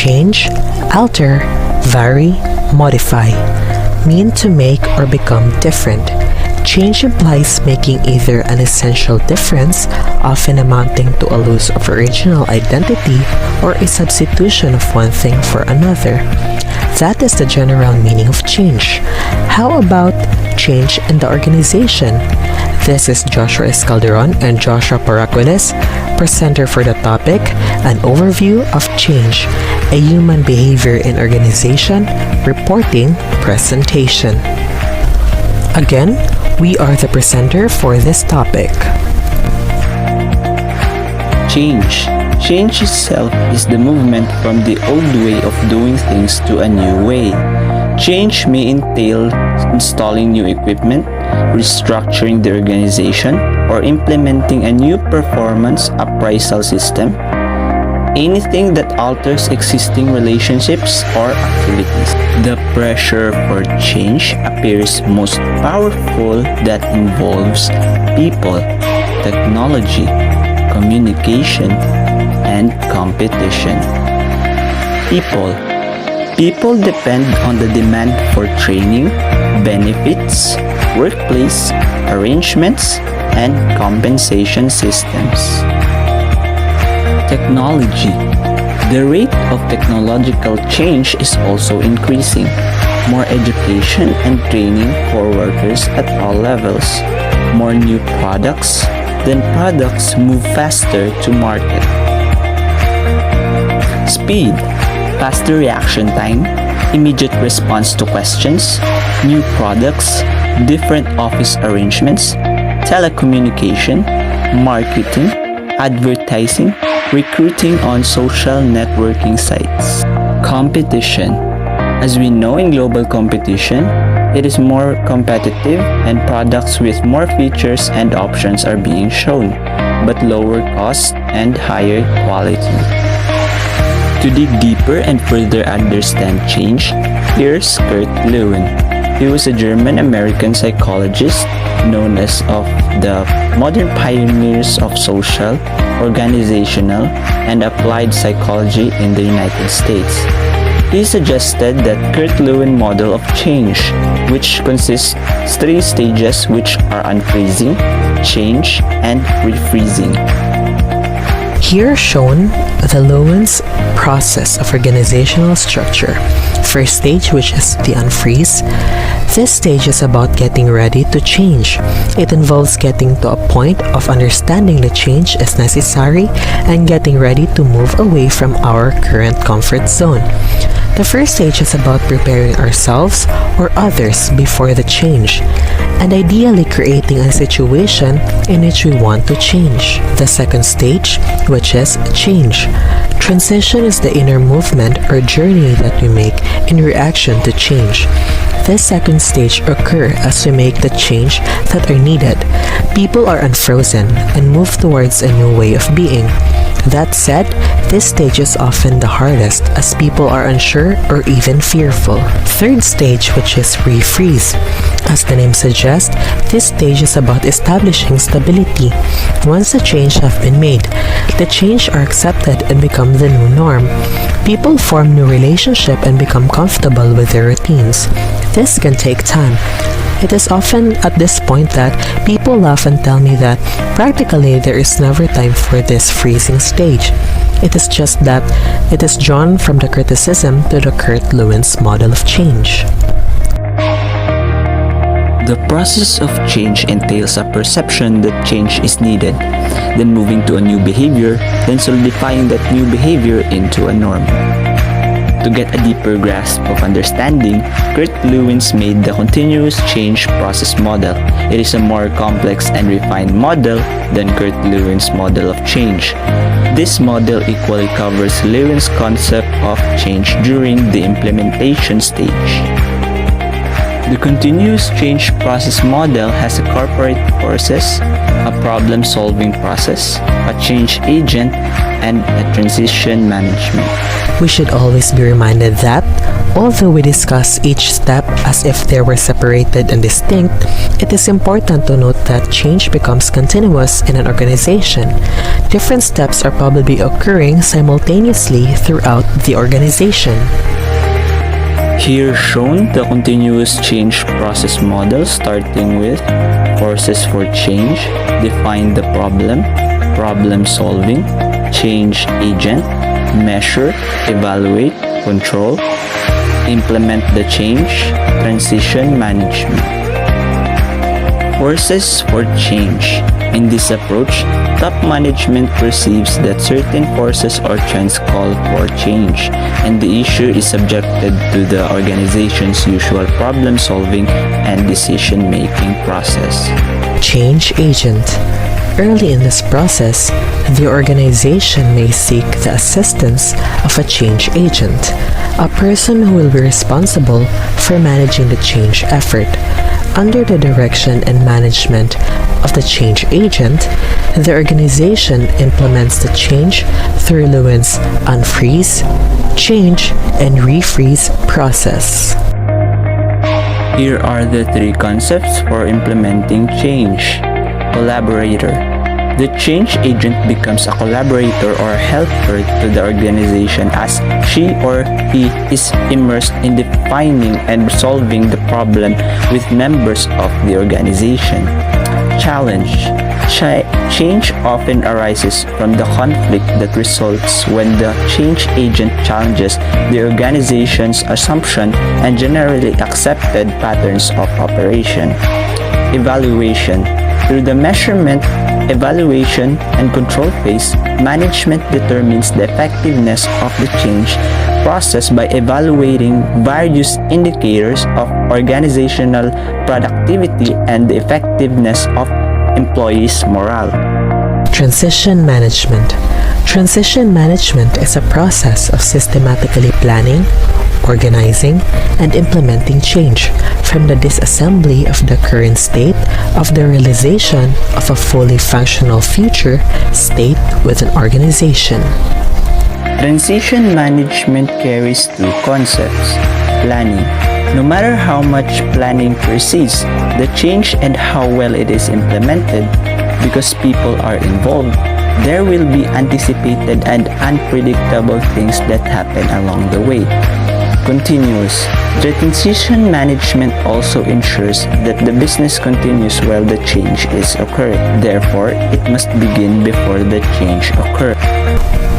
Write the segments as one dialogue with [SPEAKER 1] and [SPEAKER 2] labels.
[SPEAKER 1] change, alter, vary, modify mean to make or become different. Change implies making either an essential difference, often amounting to a loss of original identity, or a substitution of one thing for another. That is the general meaning of change. How about change in the organization? This is Joshua Escalderon and Joshua Paracueles, presenter for the topic, an overview of change, a human behavior in organization, reporting, presentation. Again, we are the presenter for this topic.
[SPEAKER 2] Change. Change itself is the movement from the old way of doing things to a new way. Change may entail installing new equipment, restructuring the organization, or implementing a new performance appraisal system. Anything that alters existing relationships or activities. The pressure for change appears most powerful that involves people, technology, communication, and competition. People depend on the demand for training, benefits, workplace arrangements, and compensation systems. Technology. The rate of technological change is also increasing. More education and training for workers at all levels. More new products, then products move faster to market. Speed. Faster reaction time, immediate response to questions, new products, different office arrangements, telecommunication, marketing, advertising, recruiting on social networking sites. Competition. As we know in global competition, it is more competitive and products with more features and options are being shown, but lower cost and higher quality. To dig deeper and further understand change, here's Kurt Lewin. He was a German-American psychologist known as of the modern pioneers of social, organizational, and applied psychology in the United States. He suggested that Kurt Lewin model of change, which consists 3 stages which are unfreezing, change, and refreezing.
[SPEAKER 1] Here shown the Lewin's process of organizational structure. First stage, which is the unfreeze. This stage is about getting ready to change. It involves getting to a point of understanding the change is necessary and getting ready to move away from our current comfort zone. The first stage is about preparing ourselves or others before the change, and ideally creating a situation in which we want to change. The second stage, which is change. Transition is the inner movement or journey that we make in reaction to change. This second stage occurs as we make the change that are needed. People are unfrozen and move towards a new way of being. That said, this stage is often the hardest as people are unsure or even fearful. Third stage, which is refreeze. As the name suggests, this stage is about establishing stability. Once the change have been made, the change are accepted and become the new norm. People form new relationship and become comfortable with their routines. This can take time. It is often at this point that people laugh and tell me that practically there is never time for this freezing stage. It is just that it is drawn from the criticism to the Kurt Lewin's model of change.
[SPEAKER 2] The process of change entails a perception that change is needed, then moving to a new behavior, then solidifying that new behavior into a norm. To get a deeper grasp of understanding, Kurt Lewin's made the continuous change process model. It is a more complex and refined model than Kurt Lewin's model of change. This model equally covers Lewin's concept of change during the implementation stage. The continuous change process model has a corporate process, a problem-solving process, a change agent, and a transition management.
[SPEAKER 1] We should always be reminded that, although we discuss each step as if they were separated and distinct, it is important to note that change becomes continuous in an organization. Different steps are probably occurring simultaneously throughout the organization.
[SPEAKER 2] Here shown the continuous change process model, starting with forces for change, define the problem, problem solving, change agent, measure, evaluate, control, implement the change, transition management. Forces for change. In this approach, top management perceives that certain forces or trends call for change, and the issue is subjected to the organization's usual problem-solving and decision-making process.
[SPEAKER 1] Change agent. Early in this process, the organization may seek the assistance of a change agent, a person who will be responsible for managing the change effort. Under the direction and management of the change agent, the organization implements the change through Lewin's unfreeze, change, and refreeze process.
[SPEAKER 2] Here are the three concepts for implementing change. Collaborator. The change agent becomes a collaborator or helper to the organization as she or he is immersed in defining and solving the problem with members of the organization. Challenge. Change often arises from the conflict that results when the change agent challenges the organization's assumption and generally accepted patterns of operation. Evaluation. Through the measurement, evaluation, and control phase, management determines the effectiveness of the change process by evaluating various indicators of organizational productivity and the effectiveness of employees' morale.
[SPEAKER 1] Transition management. Transition management is a process of systematically planning, organizing, and implementing change from the disassembly of the current state of the realization of a fully functional future state with an organization.
[SPEAKER 2] Transition management carries two concepts. Planning. No matter how much planning precedes the change and how well it is implemented, because people are involved, there will be anticipated and unpredictable things that happen along the way. Continuous. The transition management also ensures that the business continues while the change is occurring. Therefore, it must begin before the change occurs.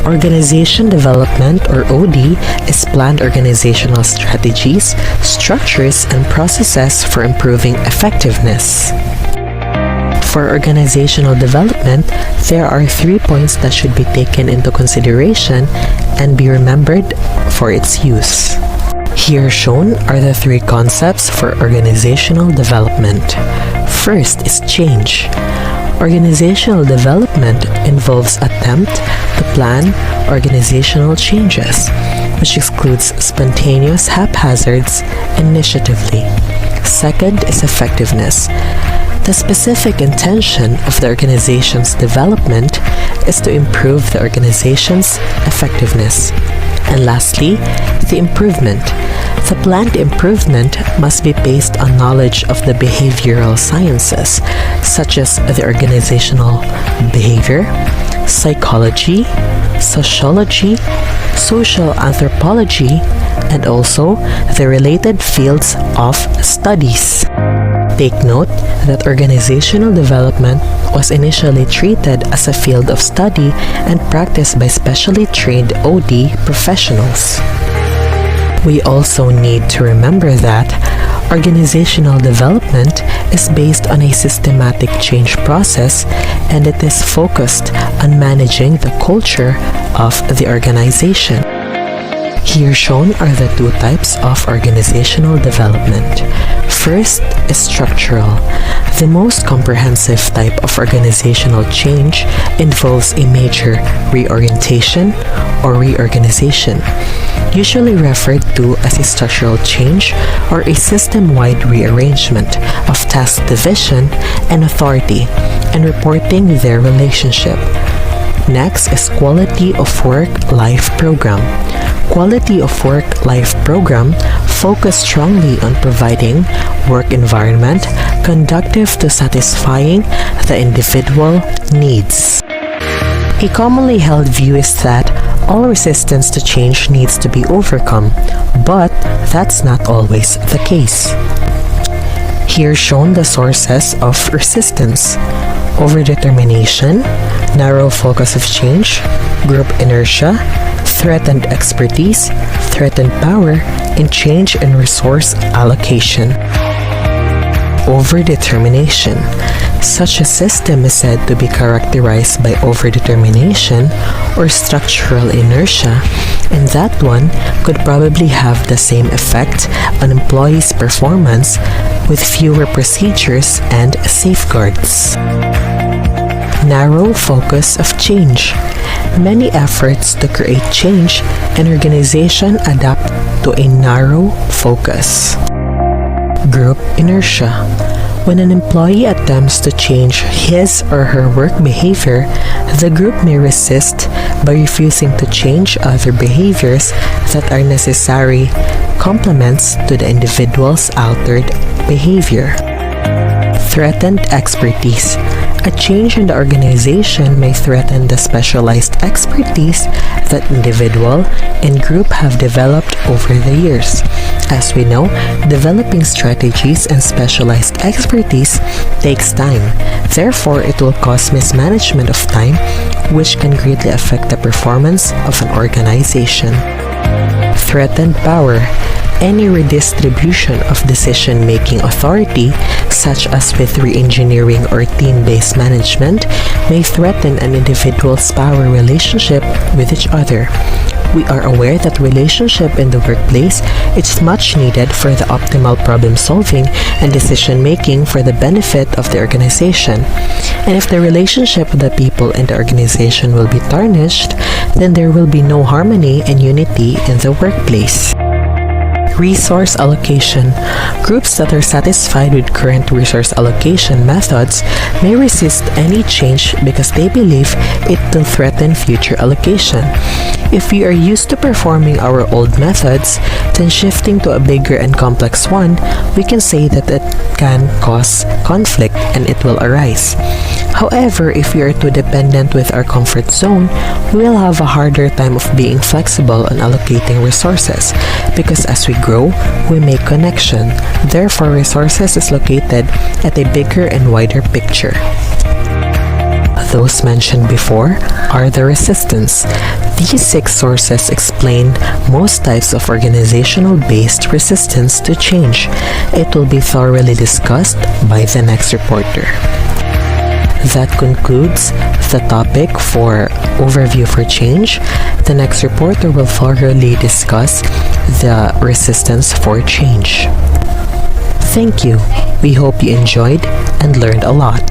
[SPEAKER 1] Organization development, or OD, is planned organizational strategies, structures, and processes for improving effectiveness. For organizational development, there are 3 points that should be taken into consideration and be remembered for its use. Here shown are the 3 concepts for organizational development. First is change. Organizational development involves attempt to plan organizational changes, which excludes spontaneous haphazards initiatively. Second is effectiveness. The specific intention of the organization's development is to improve the organization's effectiveness. And lastly, the improvement. The planned improvement must be based on knowledge of the behavioral sciences, such as the organizational behavior, psychology, sociology, social anthropology, and also the related fields of studies. Take note that organizational development was initially treated as a field of study and practiced by specially trained OD professionals. We also need to remember that organizational development is based on a systematic change process, and it is focused on managing the culture of the organization. Here shown are the two types of organizational development. First is structural. The most comprehensive type of organizational change involves a major reorientation or reorganization, usually referred to as a structural change or a system-wide rearrangement of task division and authority and reporting their relationship. Next is Quality of Work-Life Program. Quality of Work-Life Program focus strongly on providing work environment conducive to satisfying the individual needs. A commonly held view is that all resistance to change needs to be overcome, but that's not always the case. Here shown the sources of resistance: overdetermination, narrow focus of change, group inertia, threatened expertise, threatened power, and change in resource allocation. Overdetermination. Such a system is said to be characterized by overdetermination or structural inertia, and that one could probably have the same effect on employees' performance with fewer procedures and safeguards. Narrow focus of change. Many efforts to create change and organization adapt to a narrow focus. Group inertia. When an employee attempts to change his or her work behavior, the group may resist by refusing to change other behaviors that are necessary complements to the individual's altered behavior. Threatened expertise. A change in the organization may threaten the specialized expertise that individual and group have developed over the years. As we know, developing strategies and specialized expertise takes time. Therefore, it will cause mismanagement of time, which can greatly affect the performance of an organization. Threatened power. Any redistribution of decision-making authority, such as with re-engineering or team-based management, may threaten an individual's power relationship with each other. We are aware that relationship in the workplace is much needed for the optimal problem solving and decision making for the benefit of the organization. And if the relationship of the people in the organization will be tarnished, then there will be no harmony and unity in the workplace. Resource allocation. Groups that are satisfied with current resource allocation methods may resist any change because they believe it will threaten future allocation. If we are used to performing our old methods, then shifting to a bigger and complex one, we can say that it can cause conflict and it will arise. However, if we are too dependent with our comfort zone, we will have a harder time of being flexible on allocating resources because as we grow, we make connection. Therefore, resources is located at a bigger and wider picture. Those mentioned before are the resistance. These 6 sources explain most types of organizational-based resistance to change. It will be thoroughly discussed by the next reporter. That concludes the topic for Overview for Change. The next reporter will thoroughly discuss the resistance for change. Thank you. We hope you enjoyed and learned a lot.